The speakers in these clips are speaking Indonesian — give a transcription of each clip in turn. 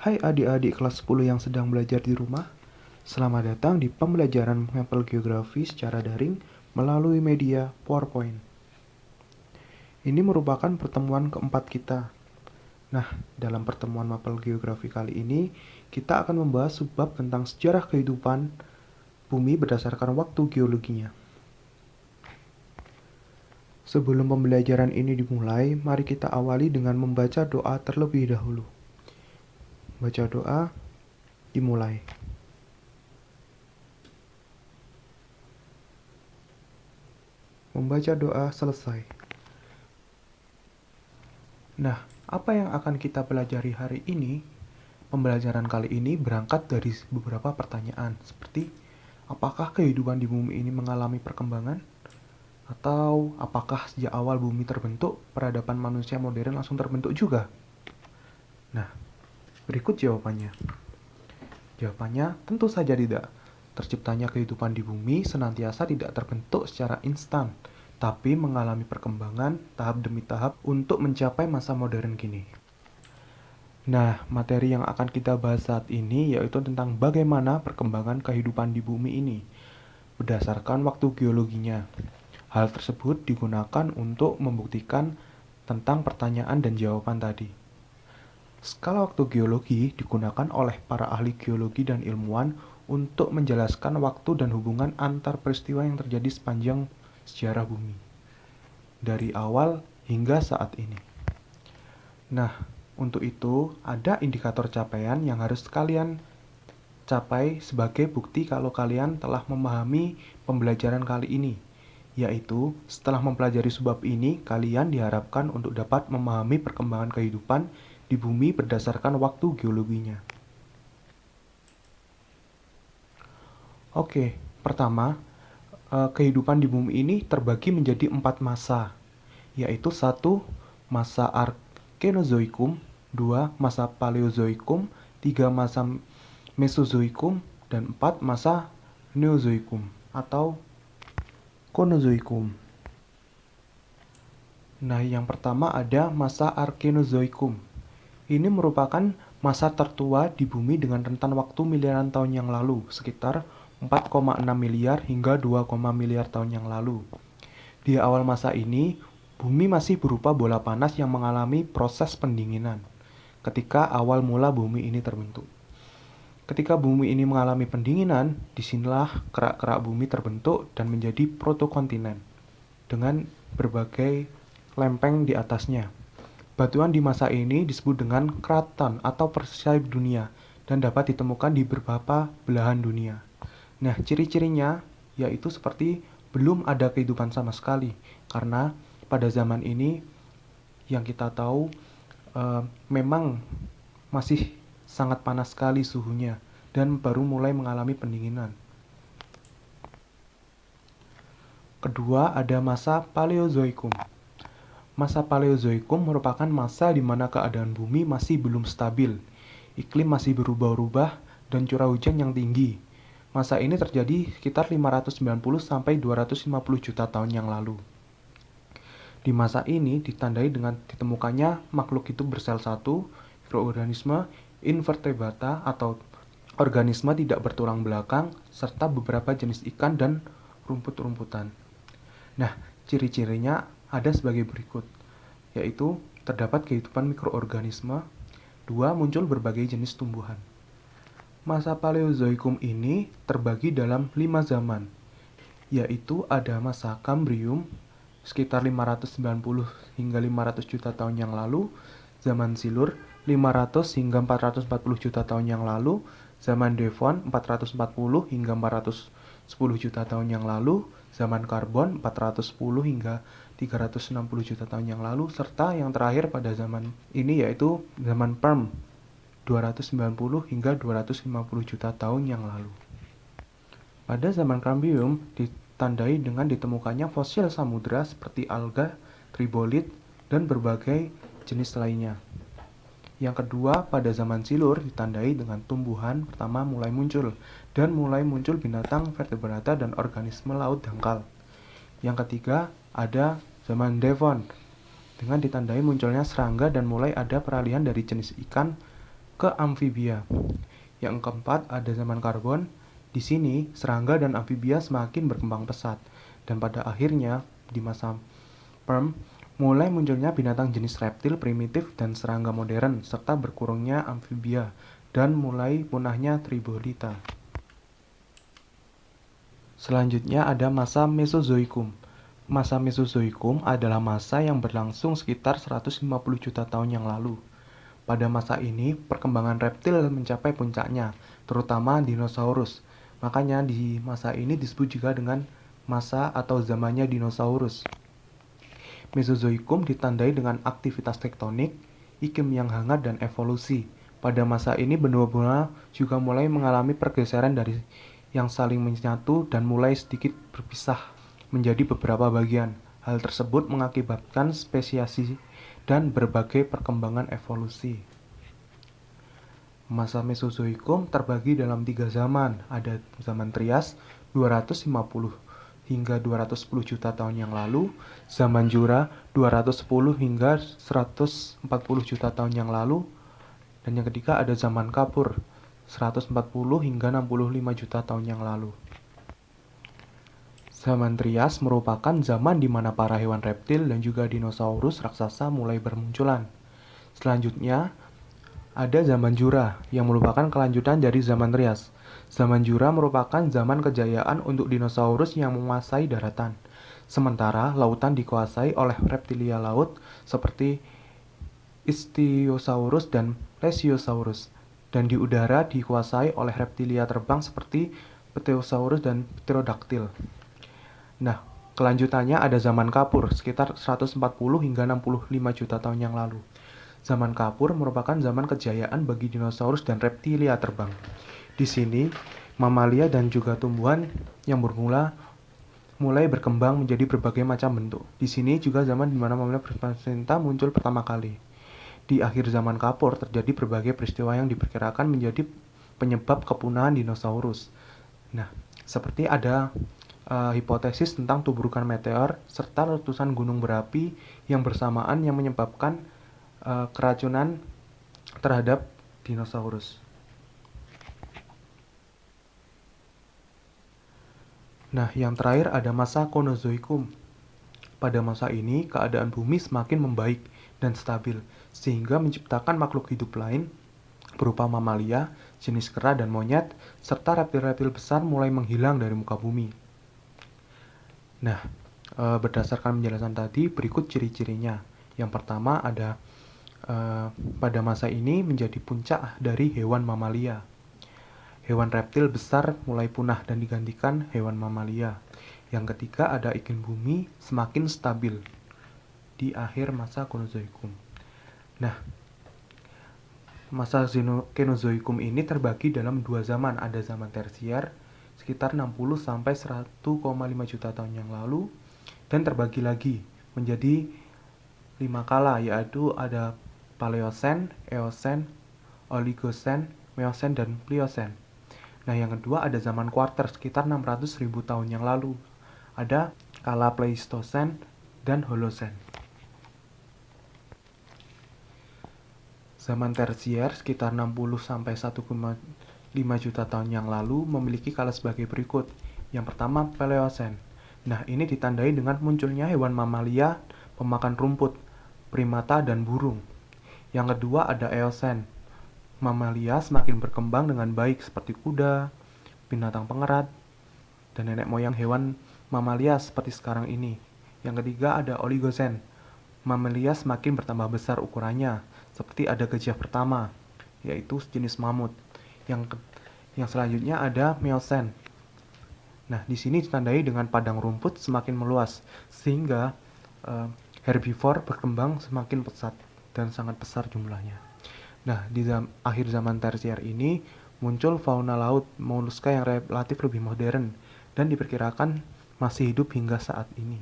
Hai adik-adik kelas 10 yang sedang belajar di rumah. Selamat datang di pembelajaran mapel geografi secara daring melalui media PowerPoint. Ini merupakan pertemuan keempat kita. Nah, dalam pertemuan mapel geografi kali ini, kita akan membahas subbab tentang sejarah kehidupan bumi berdasarkan waktu geologinya. Sebelum pembelajaran ini dimulai, mari kita awali dengan membaca doa terlebih dahulu. Baca doa, dimulai. Membaca doa selesai. Nah, apa yang akan kita pelajari hari ini? Pembelajaran kali ini berangkat dari beberapa pertanyaan, seperti apakah kehidupan di bumi ini mengalami perkembangan? Atau apakah sejak awal bumi terbentuk, peradaban manusia modern langsung terbentuk juga? Nah, berikut jawabannya. Jawabannya tentu saja tidak. Terciptanya kehidupan di bumi senantiasa tidak terbentuk secara instan, tapi mengalami perkembangan tahap demi tahap untuk mencapai masa modern kini. Nah, materi yang akan kita bahas saat ini yaitu tentang bagaimana perkembangan kehidupan di bumi ini berdasarkan waktu geologinya. Hal tersebut digunakan untuk membuktikan tentang pertanyaan dan jawaban tadi. Skala waktu geologi digunakan oleh para ahli geologi dan ilmuwan untuk menjelaskan waktu dan hubungan antar peristiwa yang terjadi sepanjang sejarah bumi, dari awal hingga saat ini. Nah, untuk itu ada indikator capaian yang harus kalian capai sebagai bukti kalau kalian telah memahami pembelajaran kali ini, yaitu setelah mempelajari subbab ini, kalian diharapkan untuk dapat memahami perkembangan kehidupan di bumi berdasarkan waktu geologinya. Oke, pertama, kehidupan di bumi ini terbagi menjadi 4 masa, yaitu 1. Masa Arkenozoikum, 2. Masa Paleozoikum, 3. Masa Mesozoikum, dan 4. Masa Neozoikum atau Konozoikum. Nah, yang pertama ada masa Arkenozoikum. Ini merupakan masa tertua di bumi dengan rentan waktu miliaran tahun yang lalu, sekitar 4,6 miliar hingga 2, miliar tahun yang lalu. Di awal masa ini, bumi masih berupa bola panas yang mengalami proses pendinginan ketika awal mula bumi ini terbentuk. Ketika bumi ini mengalami pendinginan, disinilah kerak-kerak bumi terbentuk dan menjadi protokontinen dengan berbagai lempeng di atasnya. Batuan di masa ini disebut dengan kraton atau Persei dunia dan dapat ditemukan di beberapa belahan dunia. Nah, ciri-cirinya yaitu seperti belum ada kehidupan sama sekali, karena pada zaman ini yang kita tahu memang masih sangat panas sekali suhunya dan baru mulai mengalami pendinginan. Kedua, ada masa Paleozoikum. Masa Paleozoikum merupakan masa di mana keadaan bumi masih belum stabil, iklim masih berubah-ubah, dan curah hujan yang tinggi. Masa ini terjadi sekitar 590 sampai 250 juta tahun yang lalu. Di masa ini ditandai dengan ditemukannya makhluk hidup bersel satu, mikroorganisme, invertebrata atau organisme tidak bertulang belakang, serta beberapa jenis ikan dan rumput-rumputan. Nah, ciri-cirinya ada sebagai berikut, yaitu terdapat kehidupan mikroorganisme. 2. Muncul berbagai jenis tumbuhan. Masa Paleozoikum ini terbagi dalam 5 zaman, yaitu ada masa Kambrium sekitar 590 hingga 500 juta tahun yang lalu, zaman Silur 500 hingga 440 juta tahun yang lalu, zaman Devon 440 hingga 410 juta tahun yang lalu, zaman Karbon 410 hingga 360 juta tahun yang lalu, serta yang terakhir pada zaman ini yaitu zaman Perm 290 hingga 250 juta tahun yang lalu. Pada zaman Kambrium ditandai dengan ditemukannya fosil samudera seperti alga, tribolid, dan berbagai jenis lainnya. Yang kedua, pada zaman Silur ditandai dengan tumbuhan pertama mulai muncul, dan mulai muncul binatang vertebrata dan organisme laut dangkal. Yang ketiga, ada zaman Devon, dengan ditandai munculnya serangga dan mulai ada peralihan dari jenis ikan ke amfibia. Yang keempat ada zaman karbon. Di sini serangga dan amfibia semakin berkembang pesat, dan pada akhirnya di masa Perm mulai munculnya binatang jenis reptil primitif dan serangga modern, serta berkurangnya amfibia dan mulai punahnya tribolita. Selanjutnya ada masa Mesozoikum. Masa Mesozoikum adalah masa yang berlangsung sekitar 150 juta tahun yang lalu. Pada masa ini, perkembangan reptil mencapai puncaknya, terutama dinosaurus. Makanya di masa ini disebut juga dengan masa atau zamannya dinosaurus. Mesozoikum ditandai dengan aktivitas tektonik, iklim yang hangat, dan evolusi. Pada masa ini benua-benua juga mulai mengalami pergeseran dari yang saling menyatu dan mulai sedikit berpisah menjadi beberapa bagian. Hal tersebut mengakibatkan spesiasi dan berbagai perkembangan evolusi. Masa Mesozoikum terbagi dalam 3 zaman. Ada zaman Trias 250 hingga 210 juta tahun yang lalu, zaman Jura 210 hingga 140 juta tahun yang lalu, dan yang ketiga ada zaman Kapur 140 hingga 65 juta tahun yang lalu. Zaman Trias merupakan zaman di mana para hewan reptil dan juga dinosaurus raksasa mulai bermunculan. Selanjutnya ada zaman Jura yang merupakan kelanjutan dari zaman Trias. Zaman Jura merupakan zaman kejayaan untuk dinosaurus yang menguasai daratan. Sementara lautan dikuasai oleh reptilia laut seperti Ichthyosaurus dan Plesiosaurus. Dan di udara dikuasai oleh reptilia terbang seperti Pterosaurus dan Pterodactyl. Nah, kelanjutannya ada zaman Kapur sekitar 140 hingga 65 juta tahun yang lalu. Zaman Kapur merupakan zaman kejayaan bagi dinosaurus dan reptilia terbang. Di sini, mamalia dan juga tumbuhan yang mulai berkembang menjadi berbagai macam bentuk. Di sini juga zaman di mana mamalia berplasenta muncul pertama kali. Di akhir zaman Kapur terjadi berbagai peristiwa yang diperkirakan menjadi penyebab kepunahan dinosaurus. Nah, seperti ada hipotesis tentang tuburukan meteor serta letusan gunung berapi yang bersamaan yang menyebabkan keracunan terhadap dinosaurus. Nah, yang terakhir ada masa Konozoikum. Pada masa ini, keadaan bumi semakin membaik dan stabil, sehingga menciptakan makhluk hidup lain berupa mamalia, jenis kera dan monyet, serta reptil-reptil besar mulai menghilang dari muka bumi. Nah, berdasarkan penjelasan tadi, berikut ciri-cirinya. Yang pertama ada pada masa ini menjadi puncak dari hewan mamalia. Hewan reptil besar mulai punah dan digantikan hewan mamalia. Yang ketiga ada iklim bumi semakin stabil di akhir masa Kenozoikum. Nah, masa Kenozoikum ini terbagi dalam 2 zaman. Ada zaman tersier sekitar 60 sampai 1,5 juta tahun yang lalu, dan terbagi lagi menjadi 5 kala, yaitu ada Paleosen, Eosen, Oligosen, Meosen, dan Pliosen. Nah, yang kedua ada zaman kuarter sekitar 600.000 tahun yang lalu. Ada kala Pleistosen dan Holosen. Zaman tersier sekitar 60 sampai 1,5 juta tahun yang lalu memiliki kala sebagai berikut. Yang pertama Paleosen. Nah, ini ditandai dengan munculnya hewan mamalia pemakan rumput, primata, dan burung. Yang kedua ada Eosen. Mamalia semakin berkembang dengan baik seperti kuda, binatang pengerat, dan nenek moyang hewan mamalia seperti sekarang ini. Yang ketiga ada Oligosen. Mamalia semakin bertambah besar ukurannya, seperti ada gajah pertama, yaitu jenis mamut. Yang selanjutnya ada Meosen. Nah, di sini ditandai dengan padang rumput semakin meluas, sehingga herbivore berkembang semakin pesat dan sangat besar jumlahnya. Nah, di akhir zaman tersier ini muncul fauna laut moluska yang relatif lebih modern dan diperkirakan masih hidup hingga saat ini.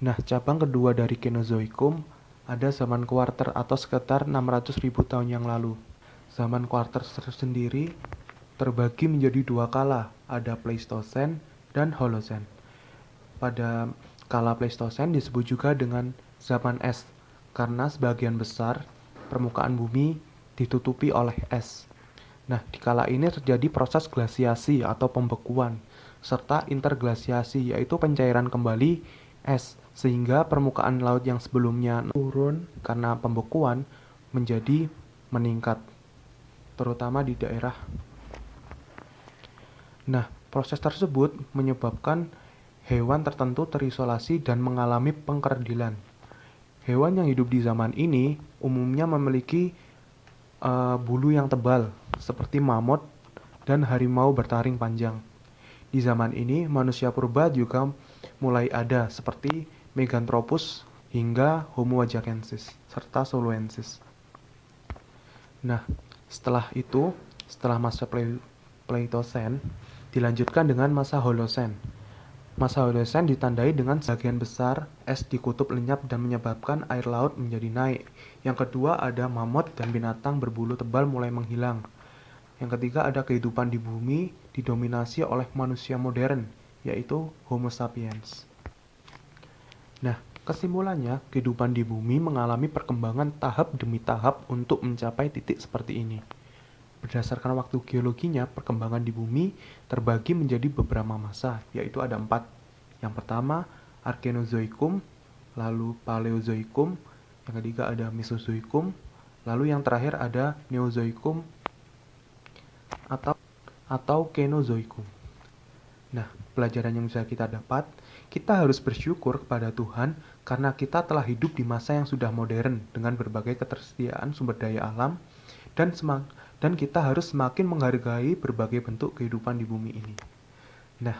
Nah, cabang kedua dari Kenozoikum ada zaman kuarter atau sekitar 600.000 tahun yang lalu. Zaman kuarter sendiri terbagi menjadi 2 kala, ada Pleistosen dan Holosen. Pada kala Pleistosen disebut juga dengan zaman es, karena sebagian besar permukaan bumi ditutupi oleh es. Nah, dikala ini terjadi proses glasiasi atau pembekuan, serta interglasiasi, yaitu pencairan kembali es, sehingga permukaan laut yang sebelumnya turun karena pembekuan menjadi meningkat, terutama di daerah. Nah, proses tersebut menyebabkan hewan tertentu terisolasi dan mengalami pengkerdilan. Hewan yang hidup di zaman ini umumnya memiliki bulu yang tebal, seperti mamut dan harimau bertaring panjang. Di zaman ini, manusia purba juga mulai ada, seperti Meganthropus hingga Homo ajacensis, serta Soluensis. Nah, setelah masa Pleistocene, dilanjutkan dengan masa Holocene. Masa Holocene ditandai dengan sebagian besar es di kutub lenyap dan menyebabkan air laut menjadi naik. Yang kedua ada mamut dan binatang berbulu tebal mulai menghilang. Yang ketiga ada kehidupan di bumi didominasi oleh manusia modern, yaitu Homo sapiens. Nah, kesimpulannya, kehidupan di bumi mengalami perkembangan tahap demi tahap untuk mencapai titik seperti ini. Berdasarkan waktu geologinya, perkembangan di bumi terbagi menjadi beberapa masa, yaitu ada 4. Yang pertama, Arkenozoikum, lalu Paleozoikum, yang ketiga ada Mesozoikum, lalu yang terakhir ada Neozoikum atau Kenozoikum. Nah, pelajaran yang bisa kita dapat, kita harus bersyukur kepada Tuhan karena kita telah hidup di masa yang sudah modern dengan berbagai ketersediaan sumber daya alam dan kita harus semakin menghargai berbagai bentuk kehidupan di bumi ini. Nah,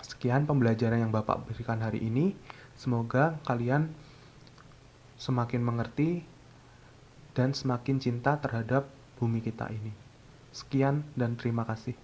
sekian pembelajaran yang Bapak berikan hari ini. Semoga kalian semakin mengerti dan semakin cinta terhadap bumi kita ini. Sekian dan terima kasih.